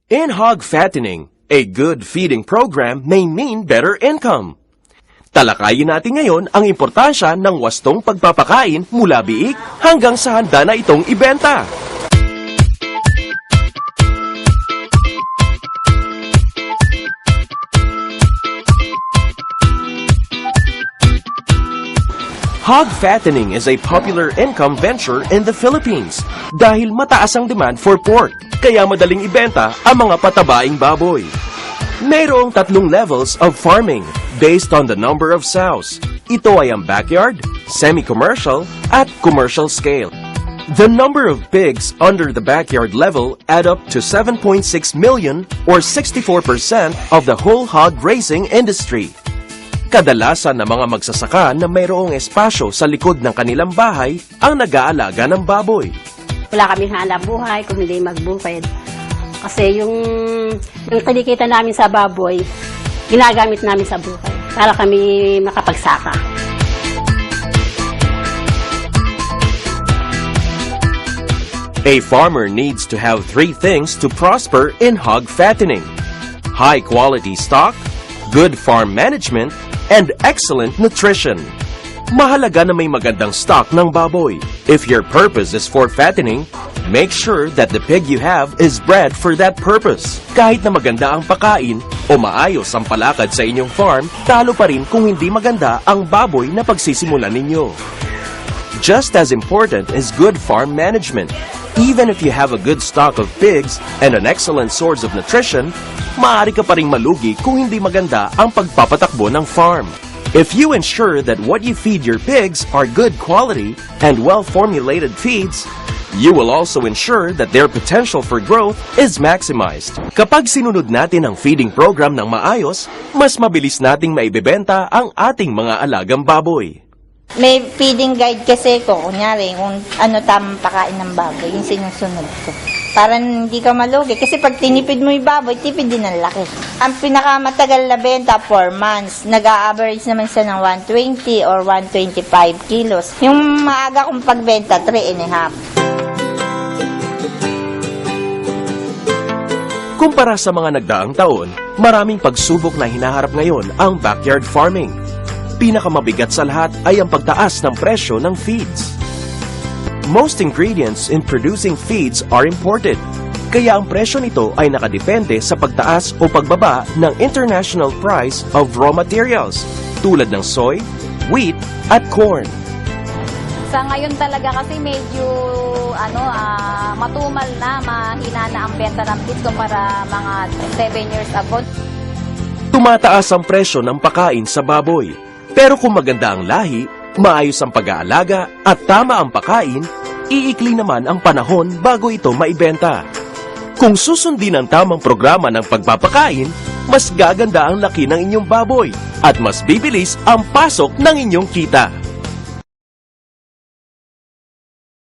In hog fattening, a good feeding program may mean better income. Talakayin natin ngayon ang importansya ng wastong pagpapakain mula biik hanggang sa handa na itong ibenta. Hog fattening is a popular income venture in the Philippines dahil mataas ang demand for pork, kaya madaling ibenta ang mga patabaing baboy. Mayroong 3 levels of farming based on the number of sows. Ito ay ang backyard, semi-commercial, at commercial scale. The number of pigs under the backyard level add up to 7.6 million or 64% of the whole hog raising industry. Kadalasan ng mga magsasaka na mayroong espasyo sa likod ng kanilang bahay ang nag-aalaga ng baboy. Wala kaming hanap buhay kung hindi magbukid. Kasi yung kinikita namin sa baboy, ginagamit namin sa buhay para kami makapagsaka. A farmer needs to have 3 things to prosper in hog fattening: high-quality stock, good farm management, and excellent nutrition. Mahalaga na may magandang stock ng baboy. If your purpose is for fattening, make sure that the pig you have is bred for that purpose. Kahit na maganda ang pagkain o maayos ang palakad sa inyong farm, talo pa rin kung hindi maganda ang baboy na pagsisimulan ninyo. Just as important is good farm management. Even if you have a good stock of pigs and an excellent source of nutrition, maaari ka pa ring malugi kung hindi maganda ang pagpapatakbo ng farm. If you ensure that what you feed your pigs are good quality and well-formulated feeds, you will also ensure that their potential for growth is maximized. Kapag sinunod natin ang feeding program ng maayos, mas mabilis nating maibebenta ang ating mga alagang baboy. May feeding guide kasi ko, kunyari, kung ano tamang pakain ng baboy, yung sinusunod ko. Para hindi ka malugi. Kasi pag tinipid mo yung baboy, tipid din ang laki. Ang pinakamatagal na benta, 4 months. Nag-a-average naman siya ng 120 or 125 kilos. Yung maaga kong pagbenta, 3.5. Kumpara sa mga nagdaang taon, maraming pagsubok na hinaharap ngayon ang backyard farming. Pinakamabigat sa lahat ay ang pagtaas ng presyo ng feeds. Most ingredients in producing feeds are imported, kaya ang presyo nito ay nakadepende sa pagtaas o pagbaba ng international price of raw materials tulad ng soy, wheat, at corn. Sa ngayon talaga kasi medyo matumal na, mahina na ang benta ng feeds kumpara mga 7 years ago. Tumataas ang presyo ng pagkain sa baboy. Pero kung maganda ang lahi, maayos ang pag-aalaga at tama ang pagkain, iikli naman ang panahon bago ito maibenta. Kung susundin ang tamang programa ng pagpapakain, mas gaganda ang laki ng inyong baboy at mas bibilis ang pasok ng inyong kita.